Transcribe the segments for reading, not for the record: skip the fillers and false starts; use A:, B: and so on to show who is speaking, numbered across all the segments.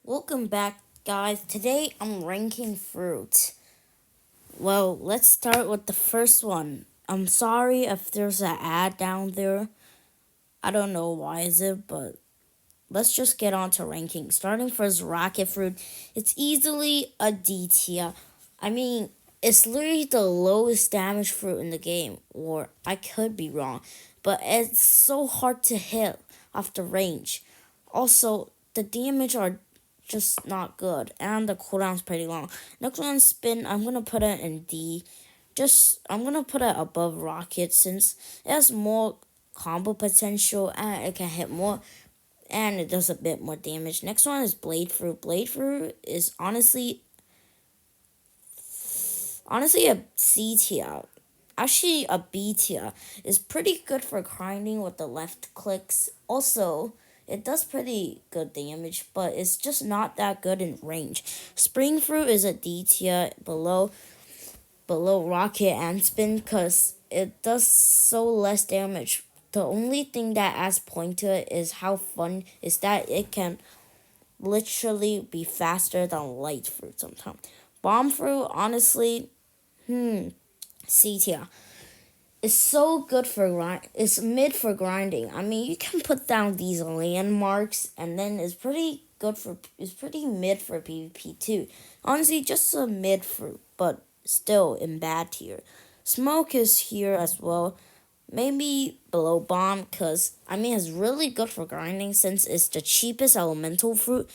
A: Welcome back, guys. Today I'm ranking fruit. Well, let's start with the first one. I'm sorry if there's an ad down there. I don't know why is it, but let's just get on to ranking. Starting first, rocket fruit. It's easily a D tier. I mean, it's literally the lowest damage fruit in the game, or I could be wrong, but it's so hard to hit off the range. Also, the damage are just not good, and the cooldown's pretty long. Next one, spin. I'm gonna put it in D. I'm gonna put it above rocket since it has more combo potential and it can hit more and it does a bit more damage. Next one is blade fruit. Blade fruit is honestly a C tier. Actually a B tier. It's pretty good for grinding with the left clicks. Also, it does pretty good damage, but it's just not that good in range. Spring fruit is a D tier below rocket and spin because it does so less damage. The only thing that adds point to it is how fun is that it can literally be faster than light fruit sometimes. Bomb fruit, honestly, C tier. It's so good for grind. It's mid for grinding. I mean, you can put down these landmarks, and then it's pretty good for. It's pretty mid for PvP too. Honestly, just a mid fruit, but still in bad tier. Smoke is here as well. Maybe below bomb, cause I mean it's really good for grinding since it's the cheapest elemental fruit,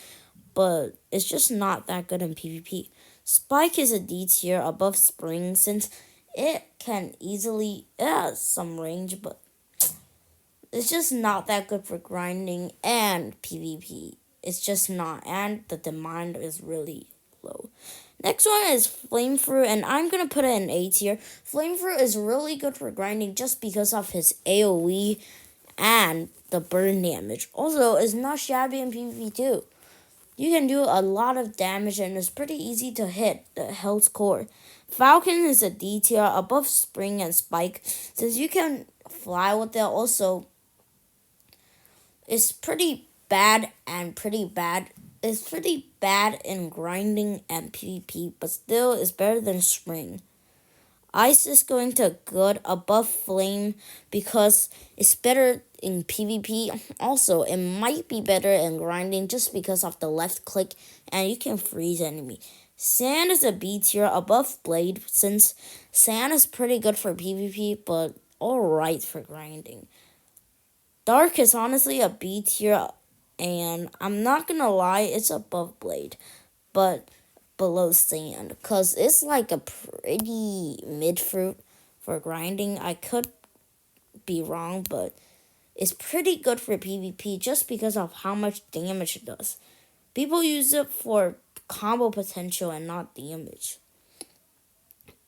A: but it's just not that good in PvP. Spike is a D tier above Spring since it can easily it has some range, but it's just not that good for grinding and PvP. It's just not, and the demand is really low. Next one is Flame Fruit, and I'm gonna put it in A tier. Flame Fruit is really good for grinding just because of his AoE and the burn damage. Also, it's not shabby in PvP too. You can do a lot of damage and it's pretty easy to hit the health core. Falcon is a D tier above Spring and Spike since you can fly with it. Also, it's pretty bad and pretty bad. It's pretty bad in grinding and PvP, but still it's better than Spring. Ice is going to good above Flame because it's better in PvP. Also, it might be better in grinding just because of the left click and you can freeze enemy. Sand is a B tier above Blade since Sand is pretty good for PvP but alright for grinding. Dark is honestly a B tier and I'm not gonna lie, it's above Blade, but below Sand because it's like a pretty mid fruit for grinding. I could be wrong, but it's pretty good for PvP just because of how much damage it does. People use it for combo potential and not damage.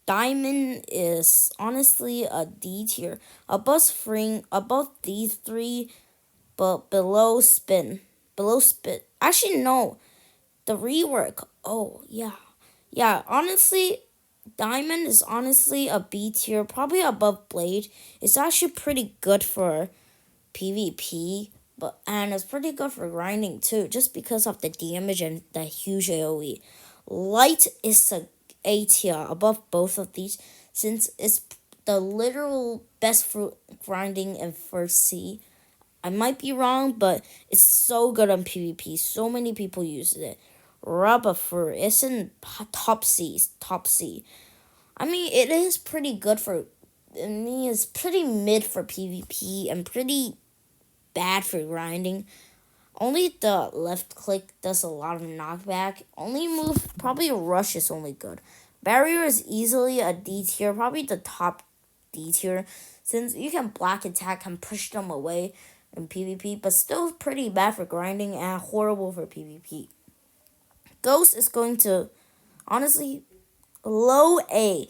A: Diamond is honestly a D tier, above Spring, above these three, but below Spin. Below Spin. Actually, no. The rework. Oh, yeah. Yeah, honestly, Diamond is honestly a B tier, probably above Blade. It's actually pretty good for PvP, and it's pretty good for grinding too, just because of the damage and the huge AoE. Light is A tier above both of these, since it's the literal best fruit grinding in first C. I might be wrong, but it's so good on PvP. So many people use it. Rubber fruit is in top C. Top C. I mean, it is pretty good for. I mean, it's pretty mid for PvP and pretty bad for grinding. Only the left click does a lot of knockback. Only move, probably rush is only good. Barrier is easily a D tier, probably the top D tier, since you can block attack and push them away in PvP, but still pretty bad for grinding and horrible for PvP. Ghost is going to, honestly, low A,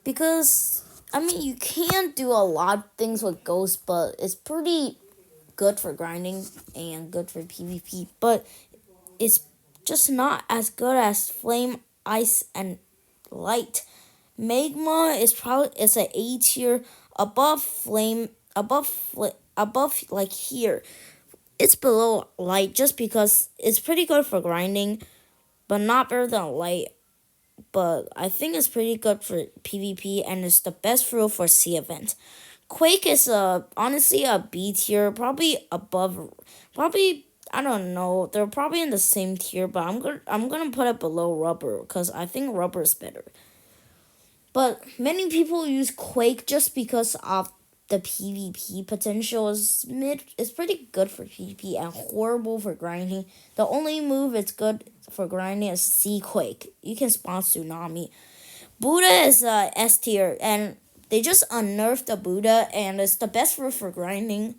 A: because, I mean, you can do a lot of things with Ghost, but it's pretty good for grinding and good for PvP, but it's just not as good as Flame, Ice, and Light. Magma is probably it's an A tier above Flame, above like here. It's below light just because it's pretty good for grinding, but not better than light. But I think it's pretty good for PvP and it's the best fruit for C event. Quake is honestly a B tier, probably above, probably I don't know. They're probably in the same tier, but I'm gonna put it below Rubber because I think Rubber is better. But many people use Quake just because of the PvP potential is mid. It's pretty good for PvP and horrible for grinding. The only move it's good for grinding is Sea Quake. You can spawn Tsunami. Buddha is S tier and they just unnerfed the Buddha and it's the best for grinding.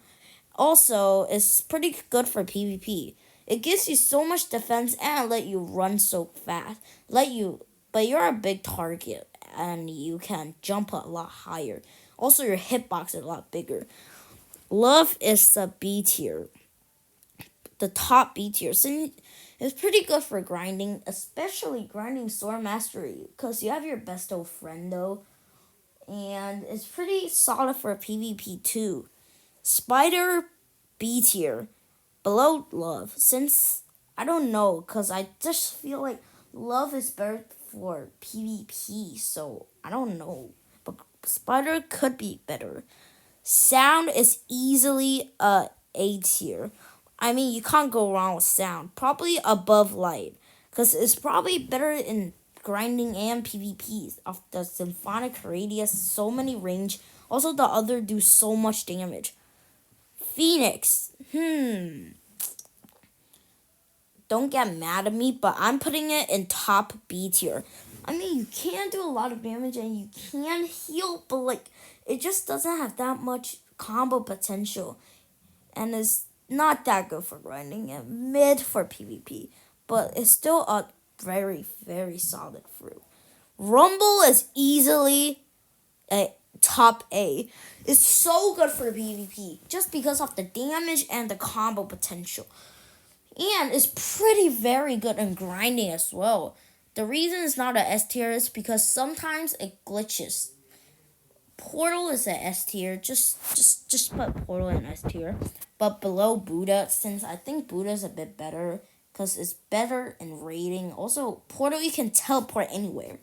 A: Also, it's pretty good for PvP. It gives you so much defense and let you run so fast. But you're a big target and you can jump a lot higher. Also, your hitbox is a lot bigger. Love is the B tier, the top B tier. So it's pretty good for grinding, especially grinding Sword Mastery, because you have your best old friend though, and it's pretty solid for PvP too. Spider B tier, below Love, since I don't know, because I just feel like Love is better for PvP, so I don't know. But Spider could be better. Sound is easily A tier. I mean, you can't go wrong with sound. Probably above light, because it's probably better in grinding and PvPs. Of the symphonic radius, so many range. Also, the other do so much damage. Phoenix. Don't get mad at me, but I'm putting it in top B tier. I mean, you can do a lot of damage and you can heal, but like it just doesn't have that much combo potential, and it's not that good for grinding and mid for PvP. But it's still a very very solid fruit. Rumble is easily a top A. It's so good for PvP just because of the damage and the combo potential. And it's pretty very good in grinding as well. The reason it's not a S tier is because sometimes it glitches. Portal is a S tier. Just put Portal in S tier. But below Buddha, since I think Buddha is a bit better because it's better in rating. Also, Portal you can teleport anywhere.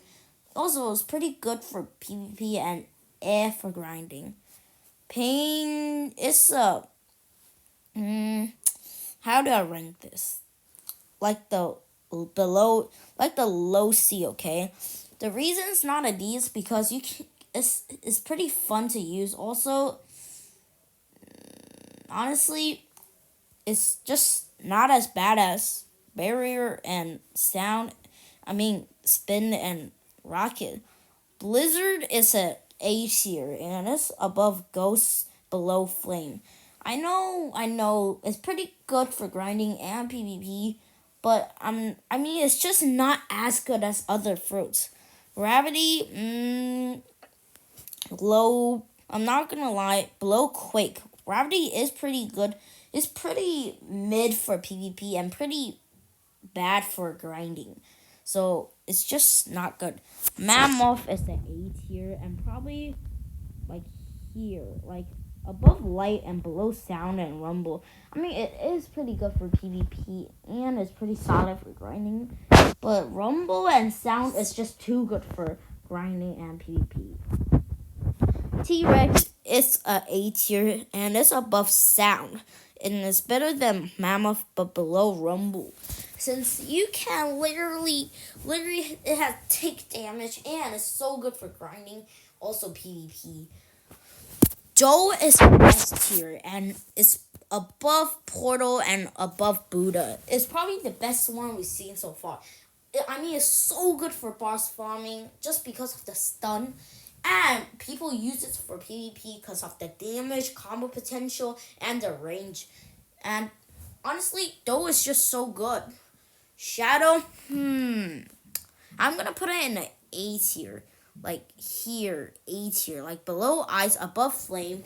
A: Also, it's pretty good for PvP and air for grinding. Pain is a how do I rank this? Like the below, like the low C. Okay, the reason it's not a D is because you can. It's pretty fun to use. Also, honestly, it's just not as bad as barrier and sound. I mean, spin and rocket. Blizzard is a tier and it's above Ghost, below Flame. I know, it's pretty good for grinding and PvP, but I mean, it's just not as good as other fruits. Gravity, low. I'm not gonna lie, below Quake. Gravity is pretty good. It's pretty mid for PvP and pretty bad for grinding. So it's just not good. Mammoth is the A tier and probably like here, like above light and below sound and rumble. I mean, it is pretty good for PvP and it's pretty solid for grinding. But rumble and sound is just too good for grinding and PvP. T-Rex is a tier and it's above sound and it's better than mammoth but below rumble, since you can literally it has take damage and it's so good for grinding, also PvP. Joe is S tier and it's above Portal and above Buddha. It's probably the best one we've seen so far. I mean, it's so good for boss farming just because of the stun. And people use it for PvP because of the damage, combo potential, and the range. And honestly, Doe is just so good. Shadow, I'm gonna put it in an A tier. Like here, A tier. Like below Ice, above Flame.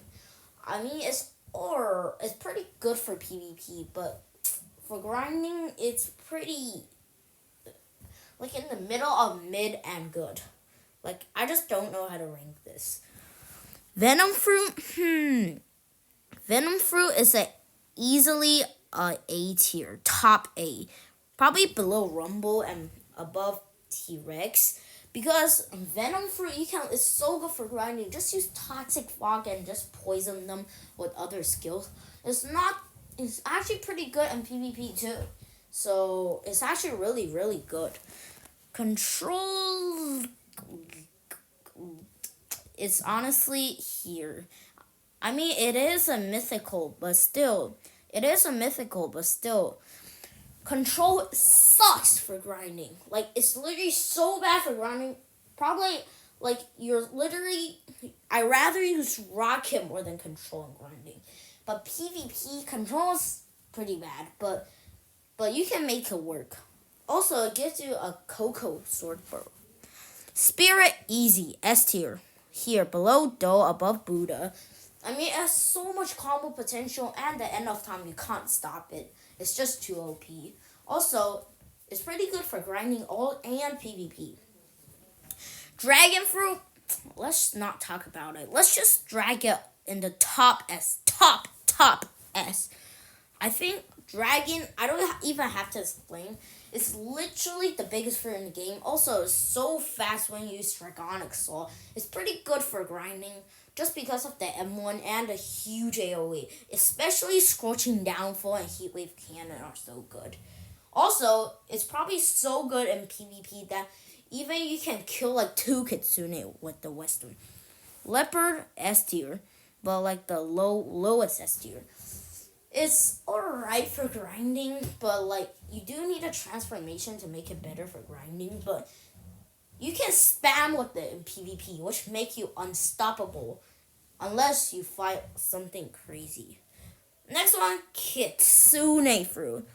A: I mean, it's pretty good for PvP, but for grinding, it's pretty like in the middle of mid and good. Like I just don't know how to rank this. Venom fruit, Venom fruit is a easily a A tier, top A, probably below Rumble and above T-Rex. Because Venom Fruit is so good for grinding. Just use Toxic Fog and just poison them with other skills. It's not. It's actually pretty good in PvP too. So it's actually really really good. Control is honestly here. I mean, it is a mythical, but still, Control sucks for grinding. Like, it's literally so bad for grinding. Probably, like, I rather use Rocket more than Control in grinding. But PvP, Control is pretty bad, but you can make it work. Also, it gives you a Coco sword bow. Spirit, easy, S tier. Here, below Do, above Buddha. I mean, it has so much combo potential, and the end of time, you can't stop it. It's just too OP. Also, it's pretty good for grinding all and PvP. Dragon Fruit, let's not talk about it. Let's just drag it in the top S. Top S. I think Dragon, I don't even have to explain. It's literally the biggest fruit in the game. Also, it's so fast when you use Dragonic Soul. It's pretty good for grinding just because of the M1 and the huge AoE. Especially Scorching Downfall and Heatwave Cannon are so good. Also, it's probably so good in PvP that even you can kill like 2 Kitsune with the Western. Leopard, S tier, but like the lowest S tier. It's alright for grinding, but like you do need a transformation to make it better for grinding, but you can spam with it in PvP, which make you unstoppable unless you fight something crazy. Next one, Kitsune Fruit.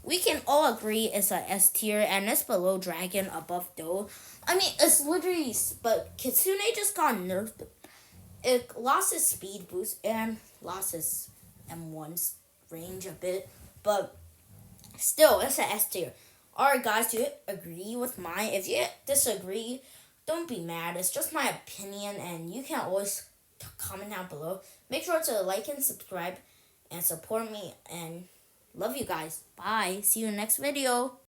A: We can all agree it's a S tier and it's below Dragon, above Do. I mean, it's literally, but Kitsune just got nerfed. It lost its speed boost and lost its M1's range a bit, but still, it's an S tier. Alright, guys, do you agree with mine? If you disagree, don't be mad. It's just my opinion, and you can always comment down below. Make sure to like and subscribe and support me, and love you guys. Bye. See you in the next video.